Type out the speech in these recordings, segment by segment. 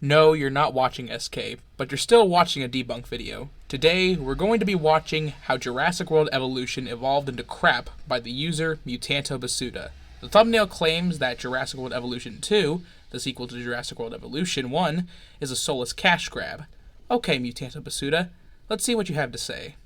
No, you're not watching SK, but you're still watching a debunk video. Today, we're going to be watching how Jurassic World Evolution evolved into crap by the user Myuutantobasuda. The thumbnail claims that Jurassic World Evolution 2, the sequel to Jurassic World Evolution 1, is a soulless cash grab. Okay, Myuutantobasuda, let's see what you have to say.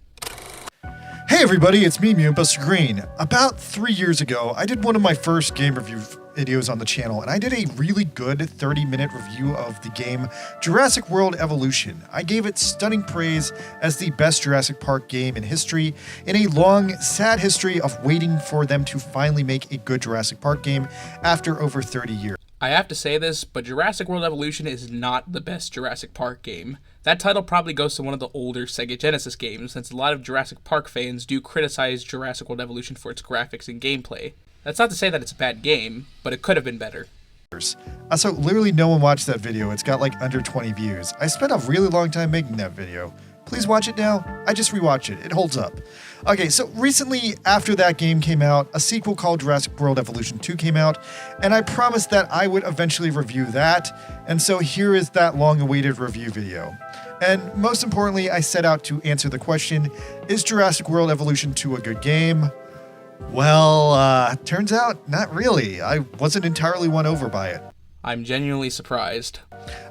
Hey everybody, it's me, Myuutantobasuda. About 3 years ago, I did one of my first game review videos on the channel, and I did a really good 30-minute review of the game Jurassic World Evolution. I gave it stunning praise as the best Jurassic Park game in history, in a long, sad history of waiting for them to finally make a good Jurassic Park game after over 30 years. I have to say this, but Jurassic World Evolution is not the best Jurassic Park game. That title probably goes to one of the older Sega Genesis games, since a lot of Jurassic Park fans do criticize Jurassic World Evolution for its graphics and gameplay. That's not to say that it's a bad game, but it could have been better. Also, literally no one watched that video. It's got like under 20 views. I spent a really long time making that video. Please watch it now. I just rewatched it. It holds up. Okay, so recently, after that game came out, a sequel called Jurassic World Evolution 2 came out, and I promised that I would eventually review that, and so here is that long-awaited review video. And most importantly, I set out to answer the question, is Jurassic World Evolution 2 a good game? Well, turns out, not really. I wasn't entirely won over by it. I'm genuinely surprised.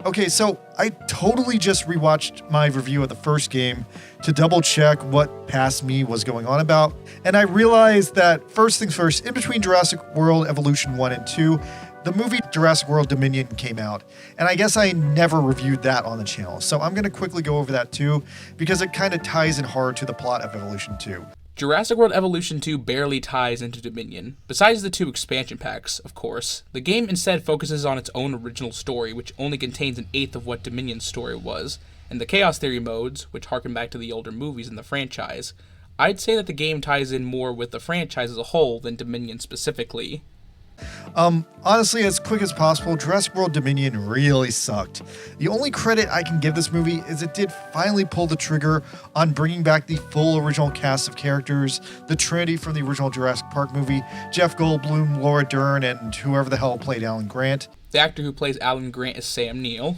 Okay, so I totally just rewatched my review of the first game to double check what past me was going on about, and I realized that first things first, in between Jurassic World Evolution 1 and 2, the movie Jurassic World Dominion came out, and I guess I never reviewed that on the channel, so I'm going to quickly go over that too, because it kind of ties in hard to the plot of Evolution 2. Jurassic World Evolution 2 barely ties into Dominion. Besides the 2 expansion packs, of course, the game instead focuses on its own original story, which only contains an eighth of what Dominion's story was, and the Chaos Theory modes, which harken back to the older movies in the franchise. I'd say that the game ties in more with the franchise as a whole than Dominion specifically. Honestly, as quick as possible, Jurassic World Dominion really sucked. The only credit I can give this movie is it did finally pull the trigger on bringing back the full original cast of characters, the Trinity from the original Jurassic Park movie, Jeff Goldblum, Laura Dern, and whoever the hell played Alan Grant. The actor who plays Alan Grant is Sam Neill.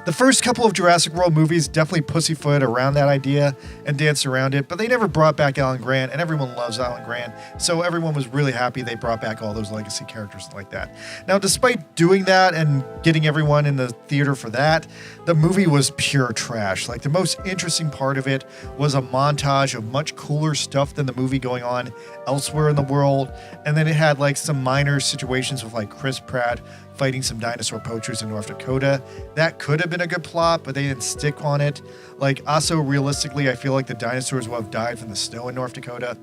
The first couple of Jurassic World movies definitely pussyfoot around that idea and danced around it, but they never brought back Alan Grant, and everyone loves Alan Grant, so everyone was really happy they brought back all those legacy characters like that. Now, despite doing that and getting everyone in the theater for that, the movie was pure trash. Like, the most interesting part of it was a montage of much cooler stuff than the movie going on elsewhere in the world, and then it had like some minor situations with like Chris Pratt fighting some dinosaur poachers in North Dakota. That could have been a good plot, but they didn't stick on it. Like, also realistically, I feel like the dinosaurs will have died from the snow in North Dakota.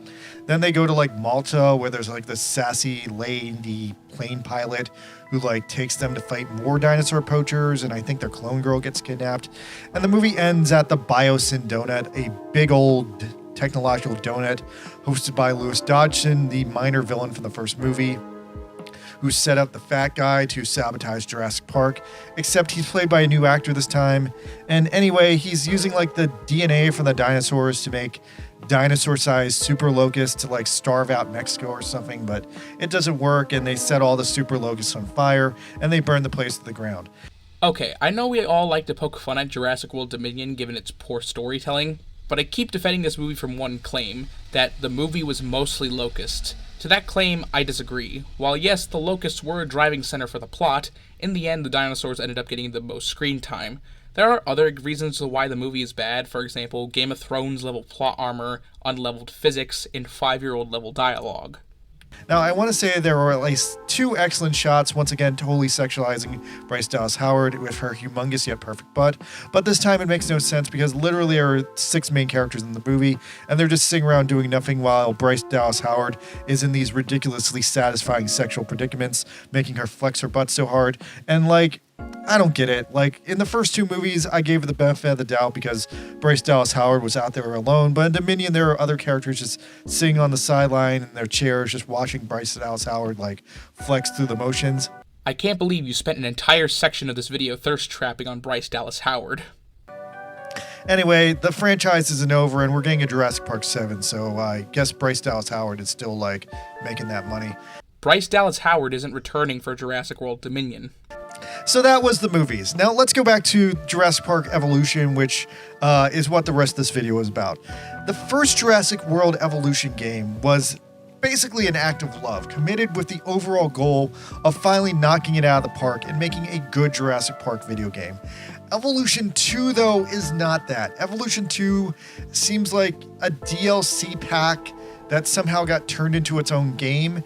Then they go to like Malta, where there's like this sassy lady plane pilot who like takes them to fight more dinosaur poachers, and I think their clone girl gets kidnapped. And the movie ends at the Biosyn Donut, a big old technological donut hosted by Lewis Dodgson, the minor villain from the first movie, who set up the fat guy to sabotage Jurassic Park, except he's played by a new actor this time. And anyway, he's using like the DNA from the dinosaurs to make dinosaur-sized super locusts to like starve out Mexico or something, but it doesn't work, and they set all the super locusts on fire, and they burn the place to the ground. Okay, I know we all like to poke fun at Jurassic World Dominion given its poor storytelling, but I keep defending this movie from one claim, that the movie was mostly locusts. To that claim, I disagree. While yes, the locusts were a driving center for the plot, in the end the dinosaurs ended up getting the most screen time. There are other reasons to why the movie is bad, for example, Game of Thrones level plot armor, unleveled physics, and 5-year-old level dialogue. Now, I want to say there were at least 2 excellent shots, once again totally sexualizing Bryce Dallas Howard with her humongous yet perfect butt, but this time it makes no sense because literally there are 6 main characters in the movie, and they're just sitting around doing nothing while Bryce Dallas Howard is in these ridiculously satisfying sexual predicaments, making her flex her butt so hard, and like, I don't get it. Like, in the first 2 movies, I gave it the benefit of the doubt because Bryce Dallas Howard was out there alone. But in Dominion, there are other characters just sitting on the sideline in their chairs, just watching Bryce Dallas Howard, like, flex through the motions. I can't believe you spent an entire section of this video thirst trapping on Bryce Dallas Howard. Anyway, the franchise isn't over, and we're getting a Jurassic Park 7, so I guess Bryce Dallas Howard is still, like, making that money. Bryce Dallas Howard isn't returning for Jurassic World Dominion. So that was the movies. Now let's go back to Jurassic Park Evolution, which is what the rest of this video is about. The first Jurassic World Evolution game was basically an act of love, committed with the overall goal of finally knocking it out of the park and making a good Jurassic Park video game. Evolution 2, though, is not that. Evolution 2 seems like a DLC pack that somehow got turned into its own game.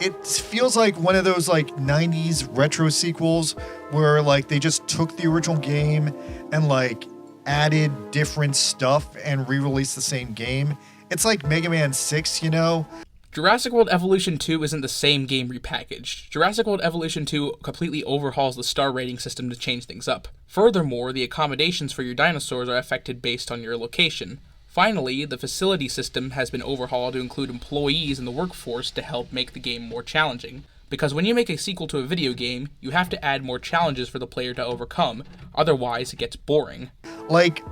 It feels like one of those like 90s retro sequels where like they just took the original game and like added different stuff and re-released the same game. It's like Mega Man 6, you know? Jurassic World Evolution 2 isn't the same game repackaged. Jurassic World Evolution 2 completely overhauls the star rating system to change things up. Furthermore, the accommodations for your dinosaurs are affected based on your location. Finally, the facility system has been overhauled to include employees in the workforce to help make the game more challenging. Because when you make a sequel to a video game, you have to add more challenges for the player to overcome, otherwise it gets boring. Like,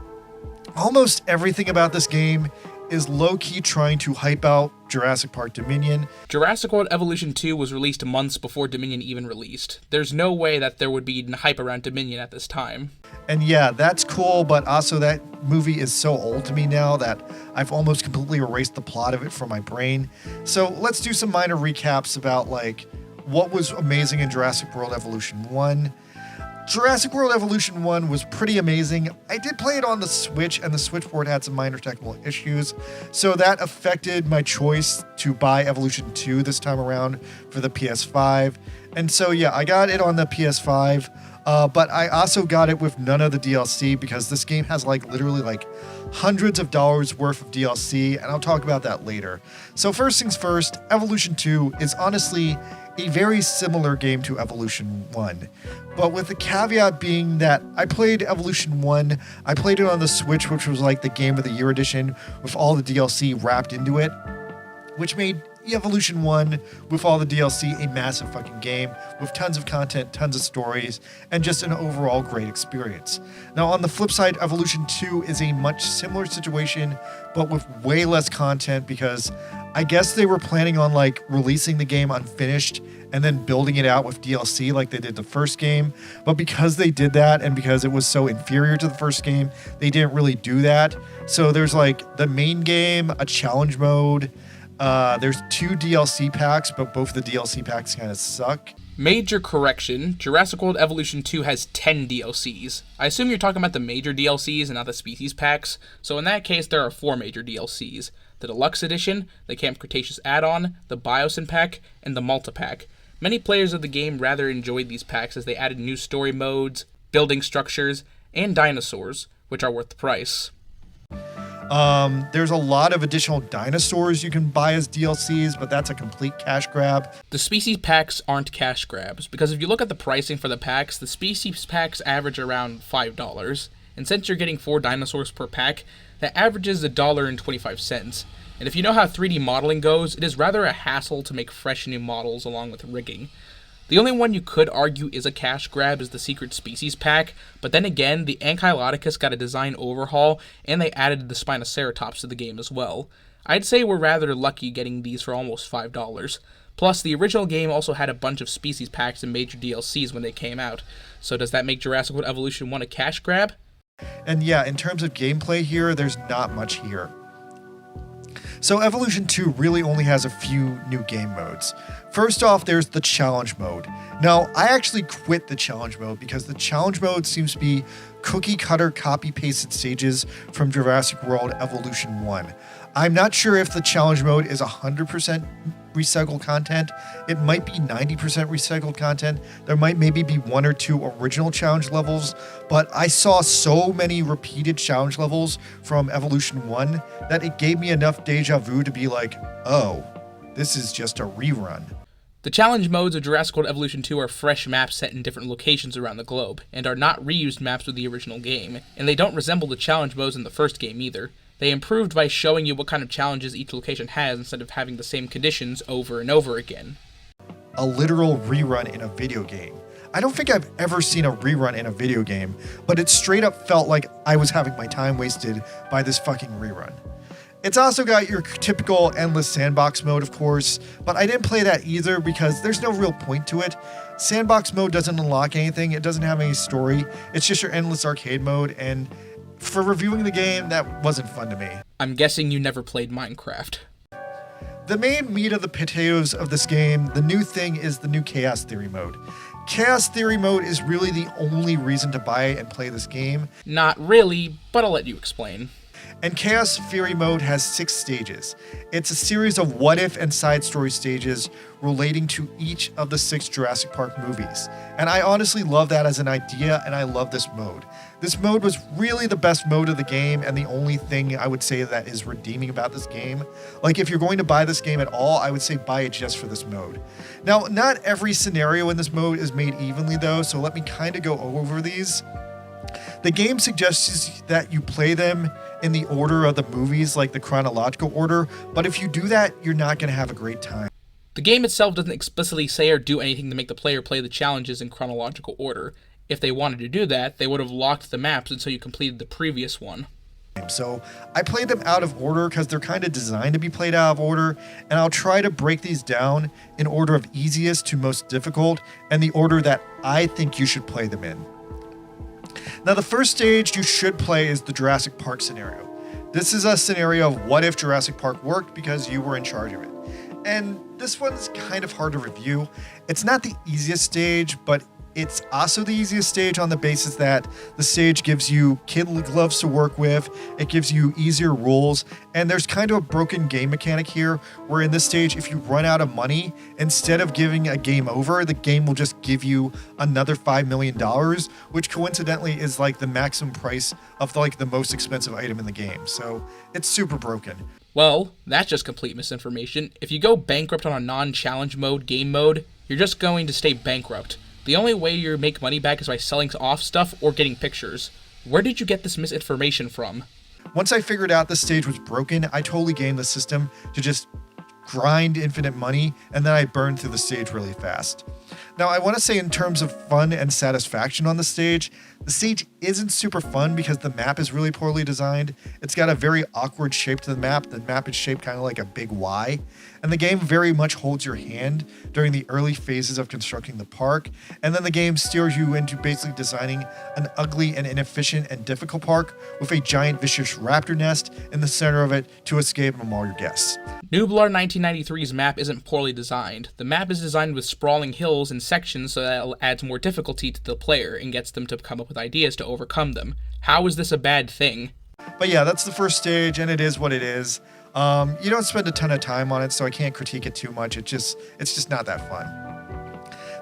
almost everything about this game is low-key trying to hype out Jurassic Park Dominion. Jurassic World Evolution 2 was released months before Dominion even released. There's no way that there would be hype around Dominion at this time. And yeah, that's cool, but also that movie is so old to me now that I've almost completely erased the plot of it from my brain. So let's do some minor recaps about like what was amazing in Jurassic World Evolution 1. Jurassic World Evolution 1 was pretty amazing. I did play it on the Switch, and the Switch port had some minor technical issues, so that affected my choice to buy Evolution 2 this time around for the PS5. And so yeah, I got it on the PS5, but I also got it with none of the DLC because this game has like literally like hundreds of dollars worth of DLC, and I'll talk about that later. So first things first, Evolution 2 is honestly a very similar game to Evolution 1, but with the caveat being that I played Evolution 1, I played it on the Switch, which was like the Game of the Year edition with all the DLC wrapped into it, which made Evolution 1 with all the DLC a massive fucking game with tons of content, tons of stories, and just an overall great experience. Now on the flip side, Evolution 2 is a much similar situation, but with way less content because I guess they were planning on like releasing the game unfinished and then building it out with DLC like they did the first game. But because they did that and because it was so inferior to the first game, they didn't really do that. So there's like the main game, a challenge mode. There's 2 DLC packs, but both the DLC packs kind of suck. Major correction, Jurassic World Evolution 2 has 10 DLCs. I assume you're talking about the major DLCs and not the species packs, so in that case there are 4 major DLCs. The Deluxe Edition, the Camp Cretaceous add-on, the Biosyn pack, and the Malta pack. Many players of the game rather enjoyed these packs as they added new story modes, building structures, and dinosaurs, which are worth the price. There's a lot of additional dinosaurs you can buy as DLCs, but that's a complete cash grab. The species packs aren't cash grabs, because if you look at the pricing for the packs, the species packs average around $5. And since you're getting 4 dinosaurs per pack, that averages $1.25. And if you know how 3D modeling goes, it is rather a hassle to make fresh new models along with rigging. The only one you could argue is a cash grab is the Secret Species pack, but then again, the Ankylodocus got a design overhaul, and they added the Spinoceratops to the game as well. I'd say we're rather lucky getting these for almost $5. Plus, the original game also had a bunch of species packs and major DLCs when they came out. So does that make Jurassic World Evolution 1 a cash grab? And yeah, in terms of gameplay here, there's not much here. So Evolution 2 really only has a few new game modes. First off, there's the challenge mode. Now, I actually quit the challenge mode because the challenge mode seems to be cookie cutter copy pasted stages from Jurassic World Evolution 1. I'm not sure if the challenge mode is 100% recycled content. It might be 90% recycled content. There might maybe be 1 or 2 original challenge levels, but I saw so many repeated challenge levels from Evolution 1 that it gave me enough deja vu to be like, oh, this is just a rerun. The challenge modes of Jurassic World Evolution 2 are fresh maps set in different locations around the globe, and are not reused maps with the original game, and they don't resemble the challenge modes in the first game either. They improved by showing you what kind of challenges each location has instead of having the same conditions over and over again. A literal rerun in a video game. I don't think I've ever seen a rerun in a video game, but it straight up felt like I was having my time wasted by this fucking rerun. It's also got your typical endless sandbox mode, of course, but I didn't play that either because there's no real point to it. Sandbox mode doesn't unlock anything. It doesn't have any story. It's just your endless arcade mode, and for reviewing the game, that wasn't fun to me. I'm guessing you never played Minecraft. The main meat of the potatoes of this game, the new thing, is the new Chaos Theory mode. Chaos Theory mode is really the only reason to buy and play this game. Not really, but I'll let you explain. And Chaos Theory mode has 6 stages. It's a series of what-if and side story stages relating to each of the 6 Jurassic Park movies. And I honestly love that as an idea, and I love this mode. This mode was really the best mode of the game, and the only thing I would say that is redeeming about this game. Like, if you're going to buy this game at all, I would say buy it just for this mode. Now, not every scenario in this mode is made evenly though, so let me kind of go over these. The game suggests that you play them in the order of the movies, like the chronological order, but if you do that, you're not going to have a great time. The game itself doesn't explicitly say or do anything to make the player play the challenges in chronological order. If they wanted to do that, they would have locked the maps until you completed the previous one. So I played them out of order because they're kind of designed to be played out of order, and I'll try to break these down in order of easiest to most difficult, and the order that I think you should play them in. Now, the first stage you should play is the Jurassic Park scenario. This is a scenario of what if Jurassic Park worked because you were in charge of it. And this one's kind of hard to review. It's not the easiest stage, but it's also the easiest stage on the basis that the stage gives you kid gloves to work with, it gives you easier rules, and there's kind of a broken game mechanic here where in this stage, if you run out of money, instead of giving a game over, the game will just give you another $5 million, which coincidentally is like the maximum price of like the most expensive item in the game. So it's super broken. Well, that's just complete misinformation. If you go bankrupt on a non-challenge mode, game mode, you're just going to stay bankrupt. The only way you make money back is by selling off stuff or getting pictures. Where did you get this misinformation from? Once I figured out the stage was broken, I totally gamed the system to just grind infinite money, and then I burned through the stage really fast. Now, I want to say in terms of fun and satisfaction on the stage isn't super fun because the map is really poorly designed. It's got a very awkward shape to the map. The map is shaped kind of like a big Y, and the game very much holds your hand during the early phases of constructing the park, and then the game steers you into basically designing an ugly and inefficient and difficult park with a giant vicious raptor nest in the center of it to escape from all your guests. Nublar 1993's map isn't poorly designed. The map is designed with sprawling hills and sections so that it adds more difficulty to the player and gets them to come up with ideas to overcome them. How is this a bad thing? But yeah, that's the first stage, and it is what it is. You don't spend a ton of time on it, so I can't critique it too much. It's just not that fun.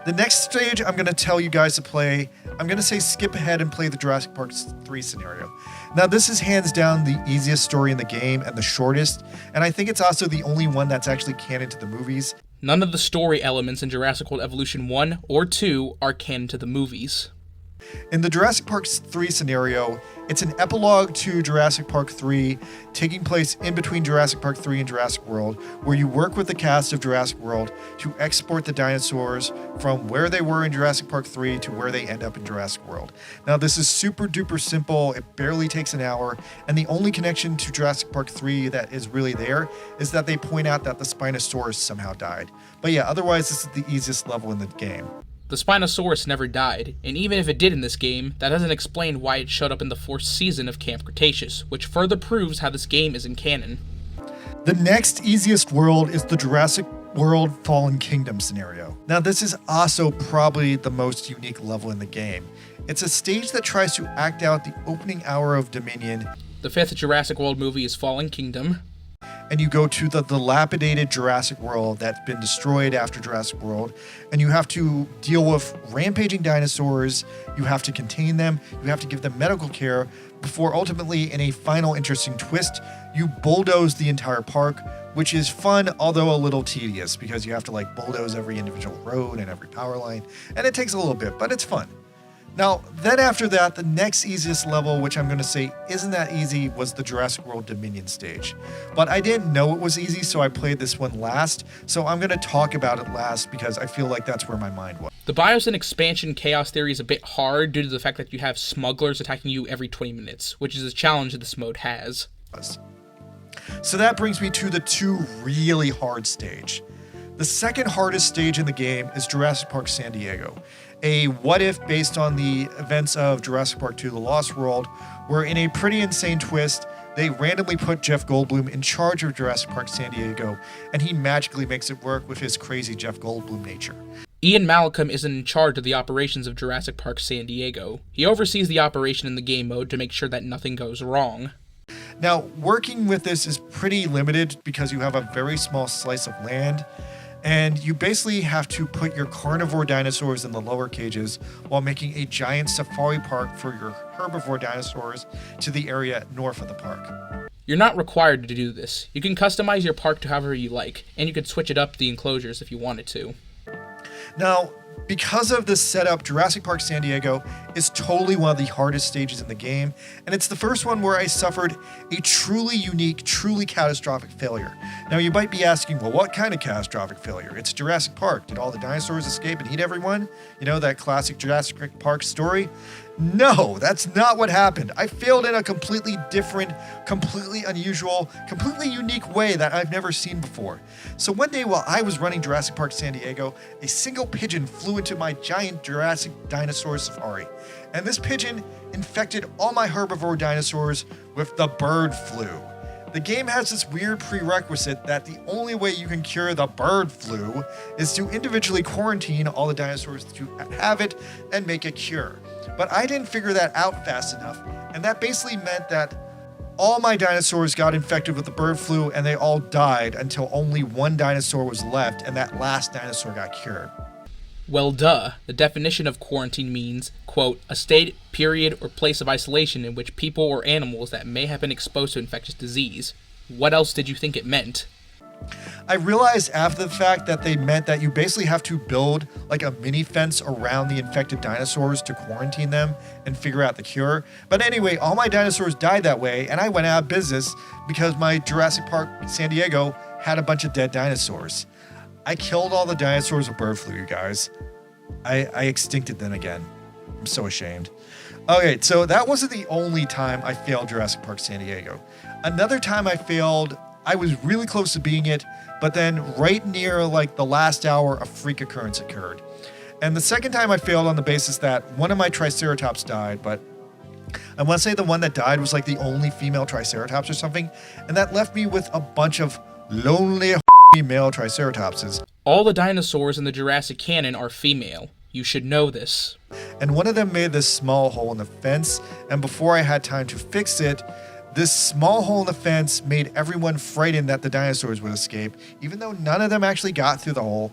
The next stage I'm going to tell you guys to play, I'm going to say skip ahead and play the Jurassic Park 3 scenario. Now, this is hands down the easiest story in the game and the shortest, and I think it's also the only one that's actually canon to the movies. None of the story elements in Jurassic World Evolution 1 or 2 are canon to the movies. In the Jurassic Park 3 scenario, it's an epilogue to Jurassic Park 3, taking place in between Jurassic Park 3 and Jurassic World, where you work with the cast of Jurassic World to export the dinosaurs from where they were in Jurassic Park 3 to where they end up in Jurassic World. Now, this is super duper simple. It barely takes an hour, and the only connection to Jurassic Park 3 that is really there is that they point out that the Spinosaurus somehow died. But yeah, otherwise, this is the easiest level in the game. The Spinosaurus never died, and even if it did in this game, that doesn't explain why it showed up in the 4th season of Camp Cretaceous, which further proves how this game isn't canon. The next easiest world is the Jurassic World Fallen Kingdom scenario. Now, this is also probably the most unique level in the game. It's a stage that tries to act out the opening hour of Dominion. The 5th Jurassic World movie is Fallen Kingdom. And you go to the dilapidated Jurassic World that's been destroyed after Jurassic World, and you have to deal with rampaging dinosaurs, you have to contain them, you have to give them medical care, before ultimately, in a final interesting twist, you bulldoze the entire park, which is fun, although a little tedious, because you have to like bulldoze every individual road and every power line, and it takes a little bit, but it's fun. Now, then after that, the next easiest level, which I'm going to say isn't that easy, was the Jurassic World Dominion stage. But I didn't know it was easy, so I played this one last, so I'm going to talk about it last because I feel like that's where my mind was. The Biosyn expansion Chaos Theory is a bit hard due to the fact that you have smugglers attacking you every 20 minutes, which is a challenge that this mode has. So that brings me to the 2 really hard stage. The The second hardest stage in the game is Jurassic Park San Diego, a what-if based on the events of Jurassic Park 2 The Lost World, where in a pretty insane twist, they randomly put Jeff Goldblum in charge of Jurassic Park San Diego, and he magically makes it work with his crazy Jeff Goldblum nature. Ian Malcolm isn't in charge of the operations of Jurassic Park San Diego. He oversees the operation in the game mode to make sure that nothing goes wrong. Now, working with this is pretty limited because you have a very small slice of land, and you basically have to put your carnivore dinosaurs in the lower cages while making a giant safari park for your herbivore dinosaurs to the area north of the park. You're not required to do this. You can customize your park to however you like, and you can switch it up the enclosures if you wanted to. Now, because of this setup, Jurassic Park San Diego is totally one of the hardest stages in the game, and it's the first one where I suffered a truly unique, truly catastrophic failure. Now, you might be asking, well, what kind of catastrophic failure? It's Jurassic Park. Did all the dinosaurs escape and eat everyone? You know, that classic Jurassic Park story? No, that's not what happened. I failed in a completely different, completely unusual, completely unique way that I've never seen before. So one day while I was running Jurassic Park San Diego, a single pigeon flew into my giant Jurassic dinosaur safari. And this pigeon infected all my herbivore dinosaurs with the bird flu. The game has this weird prerequisite that the only way you can cure the bird flu is to individually quarantine all the dinosaurs to have it and make a cure. But I didn't figure that out fast enough, and that basically meant that all my dinosaurs got infected with the bird flu and they all died until only one dinosaur was left, and that last dinosaur got cured. Well, duh. The definition of quarantine means, quote, a state, period, or place of isolation in which people or animals that may have been exposed to infectious disease. What else did you think it meant? I realized after the fact that they meant that you basically have to build like a mini fence around the infected dinosaurs to quarantine them and figure out the cure. But anyway, all my dinosaurs died that way, and I went out of business because my Jurassic Park San Diego had a bunch of dead dinosaurs. I killed all the dinosaurs with bird flu, you guys. I extincted them again. I'm so ashamed. Okay, so that wasn't the only time I failed Jurassic Park San Diego. Another time I failed, I was really close to beating it, but then right near like the last hour, a freak occurrence occurred. And the second time I failed on the basis that one of my Triceratops died, but I want to say the one that died was like the only female Triceratops or something, and that left me with a bunch of lonely male Triceratopses. All the dinosaurs in the Jurassic canon are female. You should know this. And one of them made this small hole in the fence, and before I had time to fix it, this small hole in the fence made everyone frightened that the dinosaurs would escape, even though none of them actually got through the hole.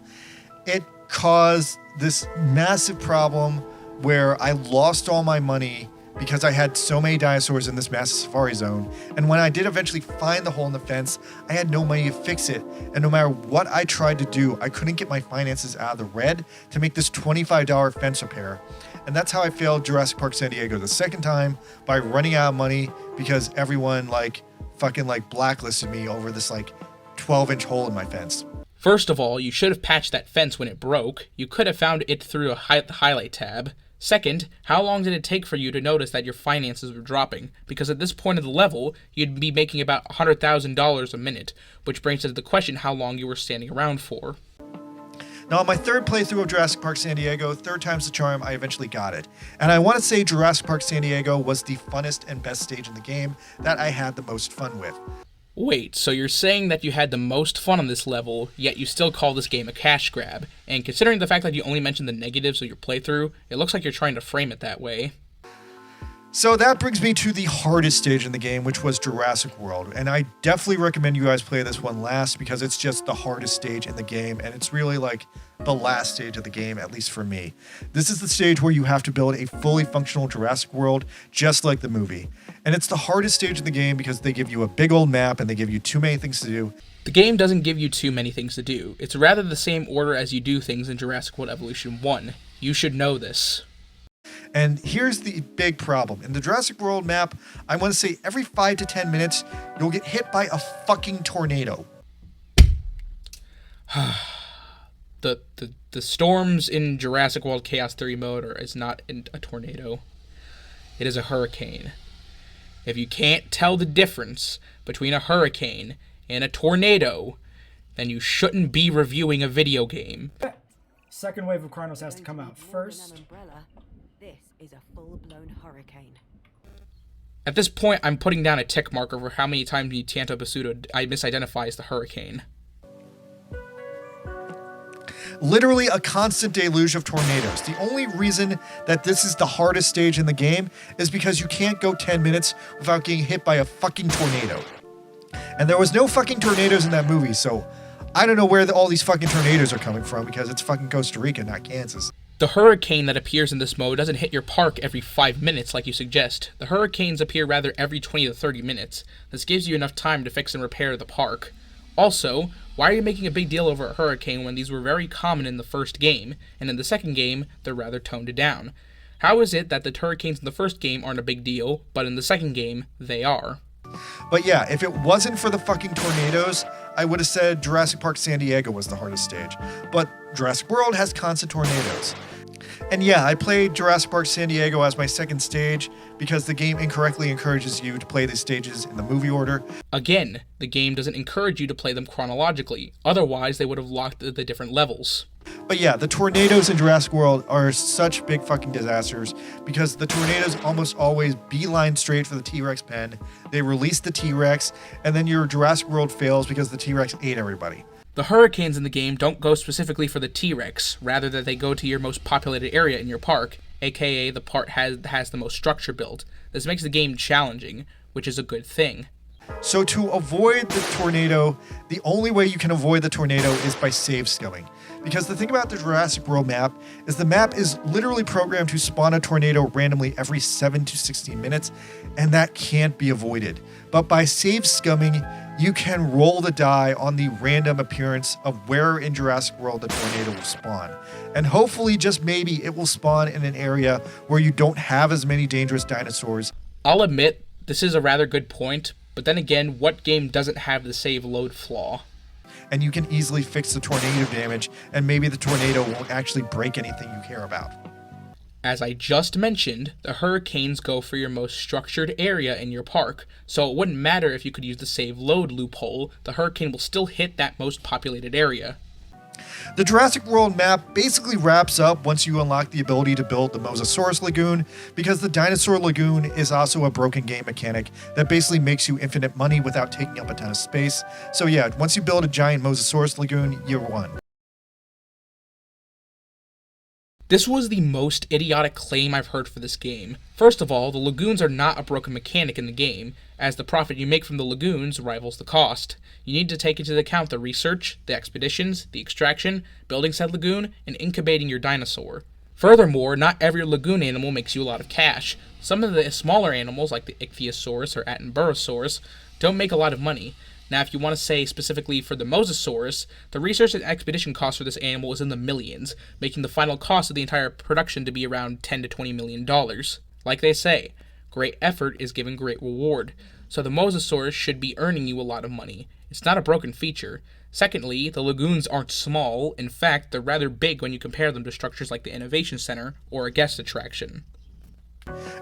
It caused this massive problem where I lost all my money because I had so many dinosaurs in this massive safari zone. And when I did eventually find the hole in the fence, I had no money to fix it. And no matter what I tried to do, I couldn't get my finances out of the red to make this $25 fence repair. And that's how I failed Jurassic Park San Diego the second time, by running out of money because everyone fucking blacklisted me over this 12-inch hole in my fence. First of all, you should have patched that fence when it broke. You could have found it through a highlight tab. Second, how long did it take for you to notice that your finances were dropping? Because at this point of the level, you'd be making about $100,000 a minute, which brings us to the question how long you were standing around for. Now, on my third playthrough of Jurassic Park San Diego, third time's the charm, I eventually got it. And I want to say Jurassic Park San Diego was the funnest and best stage in the game that I had the most fun with. Wait, so you're saying that you had the most fun on this level, yet you still call this game a cash grab? And considering the fact that you only mentioned the negatives of your playthrough, it looks like you're trying to frame it that way. So that brings me to the hardest stage in the game, which was Jurassic World. And I definitely recommend you guys play this one last because it's just the hardest stage in the game. And it's really the last stage of the game, at least for me. This is the stage where you have to build a fully functional Jurassic World, just like the movie. And it's the hardest stage in the game because they give you a big old map and they give you too many things to do. The game doesn't give you too many things to do. It's rather the same order as you do things in Jurassic World Evolution 1. You should know this. And here's the big problem. In the Jurassic World map, I want to say every 5 to 10 minutes, you'll get hit by a fucking tornado. The storms in Jurassic World Chaos Theory mode is not a tornado. It is a hurricane. If you can't tell the difference between a hurricane and a tornado, then you shouldn't be reviewing a video game. Second wave of Chronos has to come out first. This is a full-blown hurricane. At this point, I'm putting down a tick marker for how many times Myuutantobasuda I misidentify as the hurricane. Literally a constant deluge of tornadoes. The only reason that this is the hardest stage in the game is because you can't go 10 minutes without getting hit by a fucking tornado. And there was no fucking tornadoes in that movie, so I don't know where all these fucking tornadoes are coming from because it's fucking Costa Rica, not Kansas. The hurricane that appears in this mode doesn't hit your park every 5 minutes like you suggest. The hurricanes appear rather every 20 to 30 minutes. This gives you enough time to fix and repair the park. Also, why are you making a big deal over a hurricane when these were very common in the first game, and in the second game, they're rather toned down? How is it that the hurricanes in the first game aren't a big deal, but in the second game, they are? But yeah, if it wasn't for the fucking tornadoes, I would have said Jurassic Park San Diego was the hardest stage. But Jurassic World has constant tornadoes. And yeah, I played Jurassic Park San Diego as my second stage because the game incorrectly encourages you to play the stages in the movie order. Again, the game doesn't encourage you to play them chronologically, otherwise they would have locked the different levels. But yeah, the tornadoes in Jurassic World are such big fucking disasters because the tornadoes almost always beeline straight for the T-Rex pen. They release the T-Rex, and then your Jurassic World fails because the T-Rex ate everybody. The hurricanes in the game don't go specifically for the T-Rex, rather that they go to your most populated area in your park, aka the part has the most structure built. This makes the game challenging, which is a good thing. So to avoid the tornado, the only way you can avoid the tornado is by save scumming. Because the thing about the Jurassic World map is the map is literally programmed to spawn a tornado randomly every 7 to 16 minutes, and that can't be avoided. But by save scumming, you can roll the die on the random appearance of where in Jurassic World the tornado will spawn. And hopefully, just maybe, it will spawn in an area where you don't have as many dangerous dinosaurs. I'll admit, this is a rather good point, but then again, what game doesn't have the save load flaw? And you can easily fix the tornado damage, and maybe the tornado won't actually break anything you care about. As I just mentioned, the hurricanes go for your most structured area in your park, so it wouldn't matter if you could use the save load loophole, the hurricane will still hit that most populated area. The Jurassic World map basically wraps up once you unlock the ability to build the Mosasaurus Lagoon, because the Dinosaur Lagoon is also a broken game mechanic that basically makes you infinite money without taking up a ton of space. So yeah, once you build a giant Mosasaurus Lagoon, you're won. This was the most idiotic claim I've heard for this game. First of all, the lagoons are not a broken mechanic in the game, as the profit you make from the lagoons rivals the cost. You need to take into account the research, the expeditions, the extraction, building said lagoon, and incubating your dinosaur. Furthermore, not every lagoon animal makes you a lot of cash. Some of the smaller animals, like the Ichthyosaurus or Attenborosaurus, don't make a lot of money. Now, if you want to say specifically for the Mosasaurus, the research and expedition cost for this animal is in the millions, making the final cost of the entire production to be around $10 to $20 million. Like they say, great effort is given great reward, so the Mosasaurus should be earning you a lot of money. It's not a broken feature. Secondly, the lagoons aren't small. In fact, they're rather big when you compare them to structures like the Innovation Center or a guest attraction.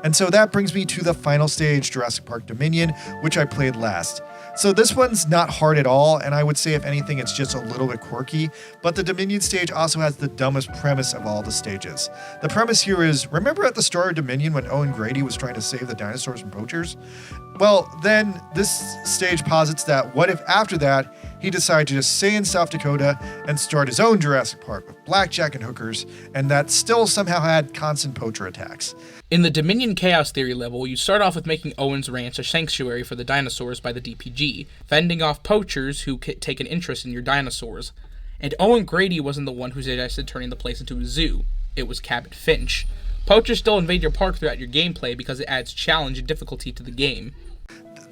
And so that brings me to the final stage, Jurassic Park Dominion, which I played last. So this one's not hard at all, and I would say if anything it's just a little bit quirky, but the Dominion stage also has the dumbest premise of all the stages. The premise here is, remember at the start of Dominion when Owen Grady was trying to save the dinosaurs from poachers? Well, then this stage posits that what if after that he decided to just stay in South Dakota and start his own Jurassic Park with blackjack and hookers, and that still somehow had constant poacher attacks. In the Dominion Chaos Theory level, you start off with making Owen's Ranch a sanctuary for the dinosaurs by the DPG, fending off poachers who take an interest in your dinosaurs. And Owen Grady wasn't the one who suggested turning the place into a zoo. It was Cabot Finch. Poachers still invade your park throughout your gameplay because it adds challenge and difficulty to the game.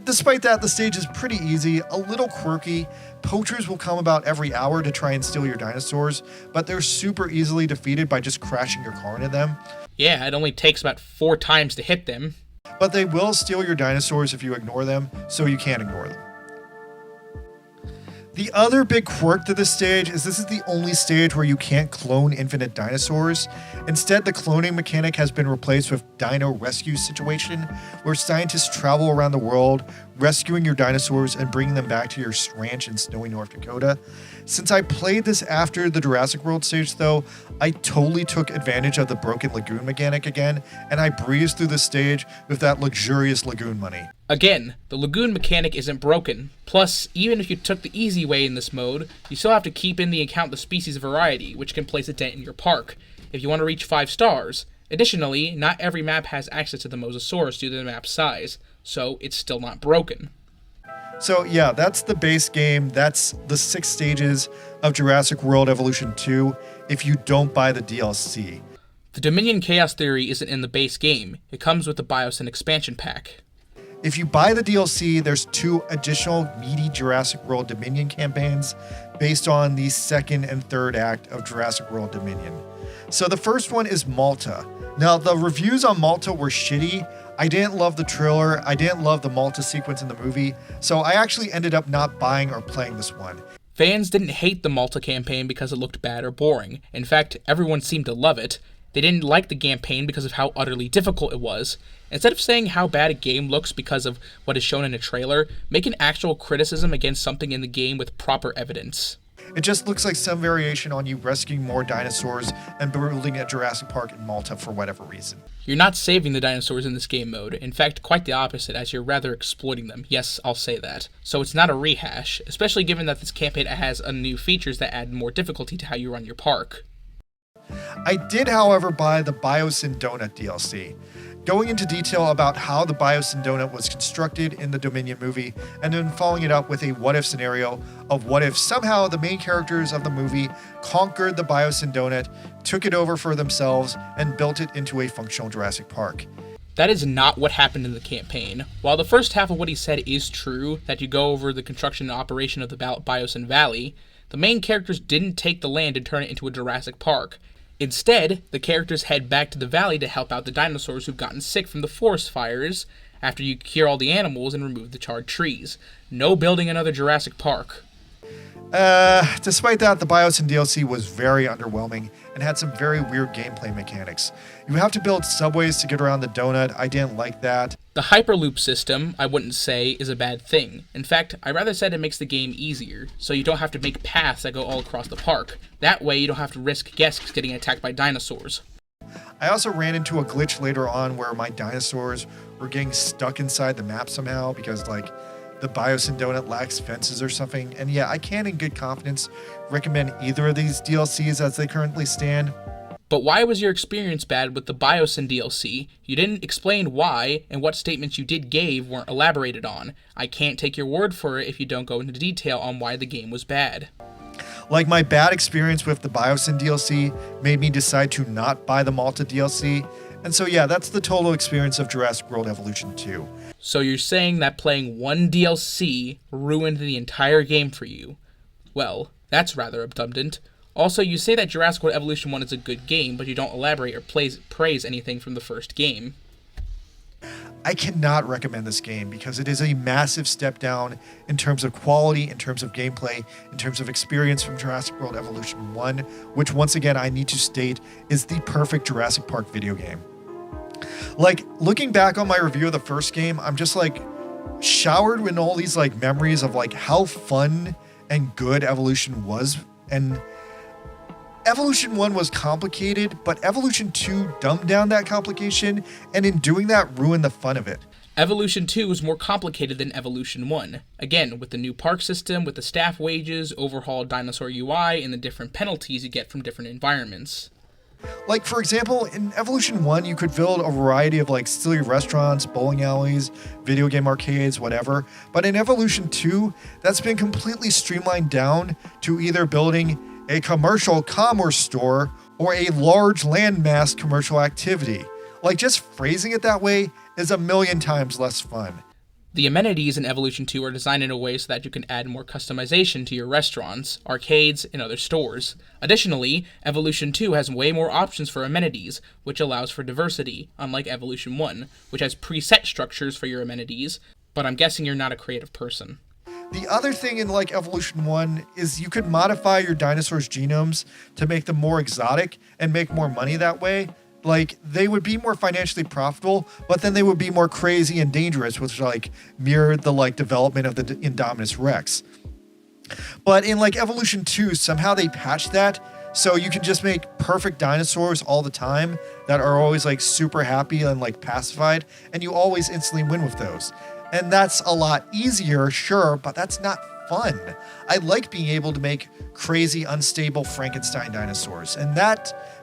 Despite that, the stage is pretty easy, a little quirky. Poachers will come about every hour to try and steal your dinosaurs, but they're super easily defeated by just crashing your car into them. Yeah, it only takes about 4 times to hit them. But they will steal your dinosaurs if you ignore them, so you can't ignore them. The other big quirk to this stage is this is the only stage where you can't clone infinite dinosaurs. Instead, the cloning mechanic has been replaced with Dino Rescue Situation, where scientists travel around the world, rescuing your dinosaurs and bringing them back to your ranch in snowy North Dakota. Since I played this after the Jurassic World stage though, I totally took advantage of the broken lagoon mechanic again, and I breezed through the stage with that luxurious lagoon money. Again, the lagoon mechanic isn't broken. Plus, even if you took the easy way in this mode, you still have to keep in the account the species variety, which can place a dent in your park, if you want to reach 5 stars. Additionally, not every map has access to the Mosasaurus due to the map's size, so it's still not broken. So yeah, that's the base game. That's the 6 stages of Jurassic World Evolution 2 if you don't buy the DLC. The Dominion Chaos Theory isn't in the base game. It comes with the Biosyn expansion pack. If you buy the DLC, there's 2 additional meaty Jurassic World Dominion campaigns based on the 2nd and 3rd act of Jurassic World Dominion. So the first one is Malta. Now, the reviews on Malta were shitty. I didn't love the trailer. I didn't love the Malta sequence in the movie. So I actually ended up not buying or playing this one. Fans didn't hate the Malta campaign because it looked bad or boring. In fact, everyone seemed to love it. They didn't like the campaign because of how utterly difficult it was. Instead of saying how bad a game looks because of what is shown in a trailer, make an actual criticism against something in the game with proper evidence. It just looks like some variation on you rescuing more dinosaurs and building a Jurassic Park in Malta for whatever reason. You're not saving the dinosaurs in this game mode. In fact, quite the opposite, as you're rather exploiting them. Yes, I'll say that. So it's not a rehash, especially given that this campaign has new features that add more difficulty to how you run your park. I did, however, buy the Biosyn Donut DLC. Going into detail about how the Biosyn Donut was constructed in the Dominion movie, and then following it up with a what-if scenario of what if somehow the main characters of the movie conquered the Biosyn Donut, took it over for themselves, and built it into a functional Jurassic Park. That is not what happened in the campaign. While the first half of what he said is true, that you go over the construction and operation of the Biosyn Valley, the main characters didn't take the land and turn it into a Jurassic Park. Instead, the characters head back to the valley to help out the dinosaurs who've gotten sick from the forest fires after you cure all the animals and remove the charred trees. No building another Jurassic Park. Despite that, the Biosyn DLC was very underwhelming and had some very weird gameplay mechanics. You have to build subways to get around the donut. I didn't like that. The Hyperloop system, I wouldn't say, is a bad thing. In fact, I rather said it makes the game easier, so you don't have to make paths that go all across the park. That way, you don't have to risk guests getting attacked by dinosaurs. I also ran into a glitch later on where my dinosaurs were getting stuck inside the map somehow because, the Biosyn Donut lacks fences or something. And yeah, I can't in good confidence recommend either of these DLCs as they currently stand. But why was your experience bad with the Biosyn DLC? You didn't explain why, and what statements you did gave weren't elaborated on. I can't take your word for it if you don't go into detail on why the game was bad. My bad experience with the Biosyn DLC made me decide to not buy the Malta DLC. And so yeah, that's the total experience of Jurassic World Evolution 2. So you're saying that playing one DLC ruined the entire game for you? Well, that's rather redundant. Also, you say that Jurassic World Evolution 1 is a good game, but you don't elaborate or praise anything from the first game. I cannot recommend this game because it is a massive step down in terms of quality, in terms of gameplay, in terms of experience from Jurassic World Evolution 1, which once again I need to state is the perfect Jurassic Park video game. Looking back on my review of the first game, I'm just showered with all these memories of how fun and good Evolution was. And Evolution 1 was complicated, but Evolution 2 dumbed down that complication, and in doing that, ruined the fun of it. Evolution 2 is more complicated than Evolution 1. Again, with the new park system, with the staff wages, overhauled dinosaur UI, and the different penalties you get from different environments. For example, in Evolution 1, you could build a variety of silly restaurants, bowling alleys, video game arcades, whatever. But in Evolution 2, that's been completely streamlined down to either building a commercial commerce store or a large landmass commercial activity. Just phrasing it that way is a million times less fun. The amenities in Evolution 2 are designed in a way so that you can add more customization to your restaurants, arcades, and other stores. Additionally, Evolution 2 has way more options for amenities, which allows for diversity, unlike Evolution 1, which has preset structures for your amenities, but I'm guessing you're not a creative person. The other thing in like Evolution 1 is you could modify your dinosaurs' genomes to make them more exotic and make more money that way. Like, they would be more financially profitable, but then they would be more crazy and dangerous, which like mirrored the like development of the Indominus Rex. But in like Evolution 2, somehow they patched that so you can just make perfect dinosaurs all the time that are always like super happy and like pacified, and you always instantly win with those. And that's a lot easier, sure, but that's not fun. I like being able to make crazy, unstable Frankenstein dinosaurs, and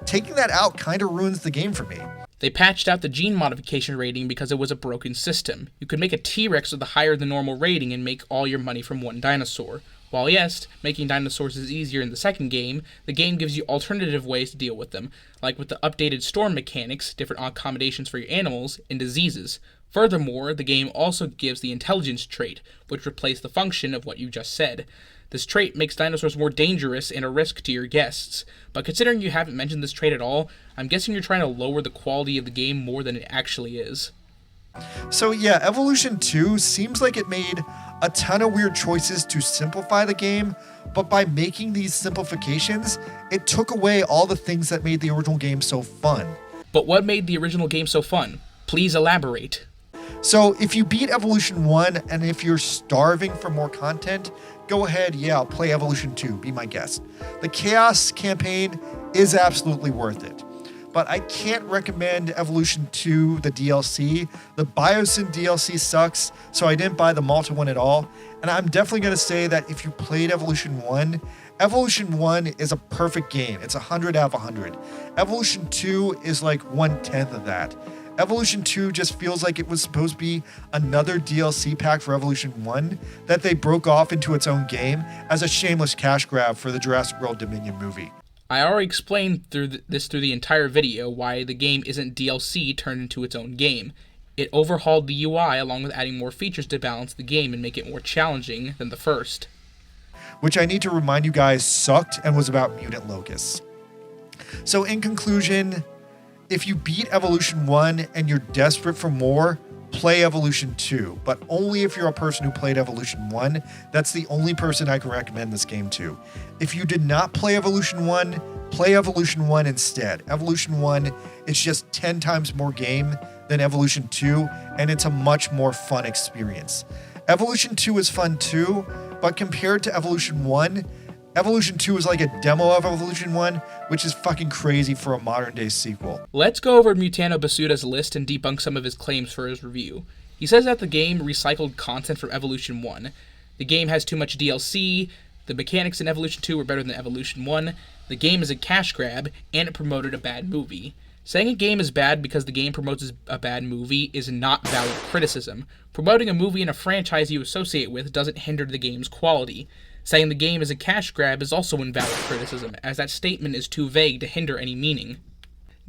taking that out kind of ruins the game for me. They patched out the gene modification rating because it was a broken system. You could make a T-Rex with a higher than normal rating and make all your money from one dinosaur. While yes, making dinosaurs is easier in the second game, the game gives you alternative ways to deal with them, like with the updated storm mechanics, different accommodations for your animals, and diseases. Furthermore, the game also gives the intelligence trait, which replaced the function of what you just said. This trait makes dinosaurs more dangerous and a risk to your guests, but considering you haven't mentioned this trait at all, I'm guessing you're trying to lower the quality of the game more than it actually is. So yeah, Evolution 2 seems like it made a ton of weird choices to simplify the game, but by making these simplifications, it took away all the things that made the original game so fun. But what made the original game so fun? Please elaborate. So if you beat Evolution 1 and if you're starving for more content, go ahead, yeah, play Evolution 2, be my guest. The Chaos campaign is absolutely worth it. But I can't recommend Evolution 2, the DLC. The Biosyn DLC sucks, so I didn't buy the Malta one at all. And I'm definitely going to say that if you played Evolution 1, Evolution 1 is a perfect game. It's 100 out of 100. Evolution 2 is like 1/10 of that. Evolution 2 just feels like it was supposed to be another DLC pack for Evolution 1 that they broke off into its own game as a shameless cash grab for the Jurassic World Dominion movie. I already explained through the entire video why the game isn't DLC turned into its own game. It overhauled the UI along with adding more features to balance the game and make it more challenging than the first. Which I need to remind you guys sucked and was about mutant locusts. So in conclusion, if you beat Evolution 1 and you're desperate for more, play Evolution 2, but only if you're a person who played Evolution 1. That's the only person I can recommend this game to. If you did not play Evolution 1, play Evolution 1 instead. Evolution 1 is just 10 times more game than Evolution 2, and it's a much more fun experience. Evolution 2 is fun too, but compared to Evolution 1, Evolution 2 is like a demo of Evolution 1, which is fucking crazy for a modern-day sequel. Let's go over Myuutantobasuda's list and debunk some of his claims for his review. He says that the game recycled content from Evolution 1. The game has too much DLC, the mechanics in Evolution 2 were better than Evolution 1, the game is a cash grab, and it promoted a bad movie. Saying a game is bad because the game promotes a bad movie is not valid criticism. Promoting a movie in a franchise you associate with doesn't hinder the game's quality. Saying the game is a cash grab is also invalid criticism, as that statement is too vague to hinder any meaning.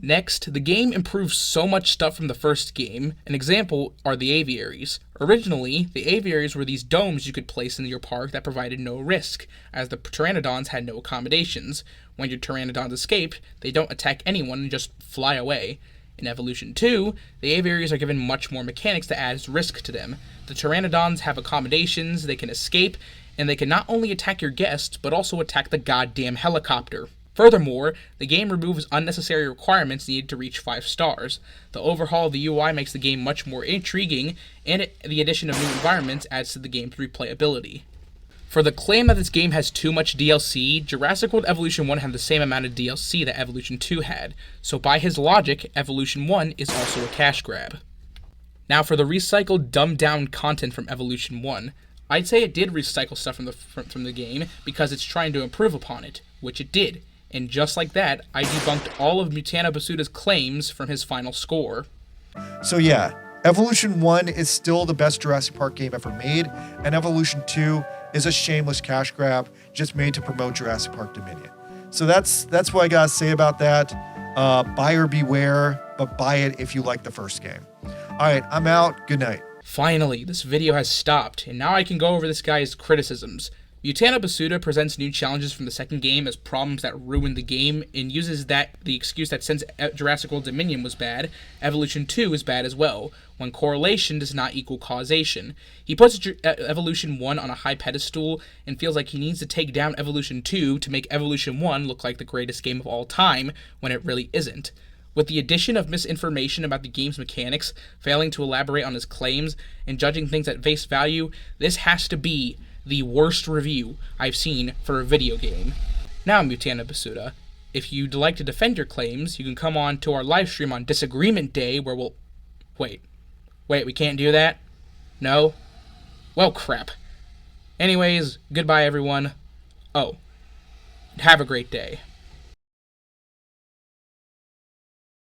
Next, the game improves so much stuff from the first game. An example are the aviaries. Originally, the aviaries were these domes you could place in your park that provided no risk, as the pteranodons had no accommodations. When your pteranodons escape, they don't attack anyone and just fly away. In Evolution 2, the aviaries are given much more mechanics that adds risk to them. The pteranodons have accommodations, they can escape, and they can not only attack your guests, but also attack the goddamn helicopter. Furthermore, the game removes unnecessary requirements needed to reach 5 stars. The overhaul of the UI makes the game much more intriguing, and the addition of new environments adds to the game's replayability. For the claim that this game has too much DLC, Jurassic World Evolution 1 had the same amount of DLC that Evolution 2 had, so by his logic, Evolution 1 is also a cash grab. Now for the recycled, dumbed-down content from Evolution 1. I'd say it did recycle stuff from the game because it's trying to improve upon it, which it did. And just like that, I debunked all of Myuutantobasuda's claims from his final score. So yeah, Evolution 1 is still the best Jurassic Park game ever made, and Evolution 2 is a shameless cash grab just made to promote Jurassic Park Dominion. So that's what I gotta say about that. Buyer beware, but buy it if you like the first game. Alright, I'm out. Good night. Finally, this video has stopped, and now I can go over this guy's criticisms. Myuutantobasuda presents new challenges from the second game as problems that ruin the game, and uses the excuse that since Jurassic World Dominion was bad, Evolution 2 is bad as well, when correlation does not equal causation. He puts Evolution 1 on a high pedestal and feels like he needs to take down Evolution 2 to make Evolution 1 look like the greatest game of all time, when it really isn't. With the addition of misinformation about the game's mechanics, failing to elaborate on his claims, and judging things at face value, this has to be the worst review I've seen for a video game. Now, Myuutantobasuda, if you'd like to defend your claims, you can come on to our live stream on Disagreement Day, where we'll... Wait, we can't do that? No? Well, crap. Anyways, goodbye, everyone. Oh, have a great day.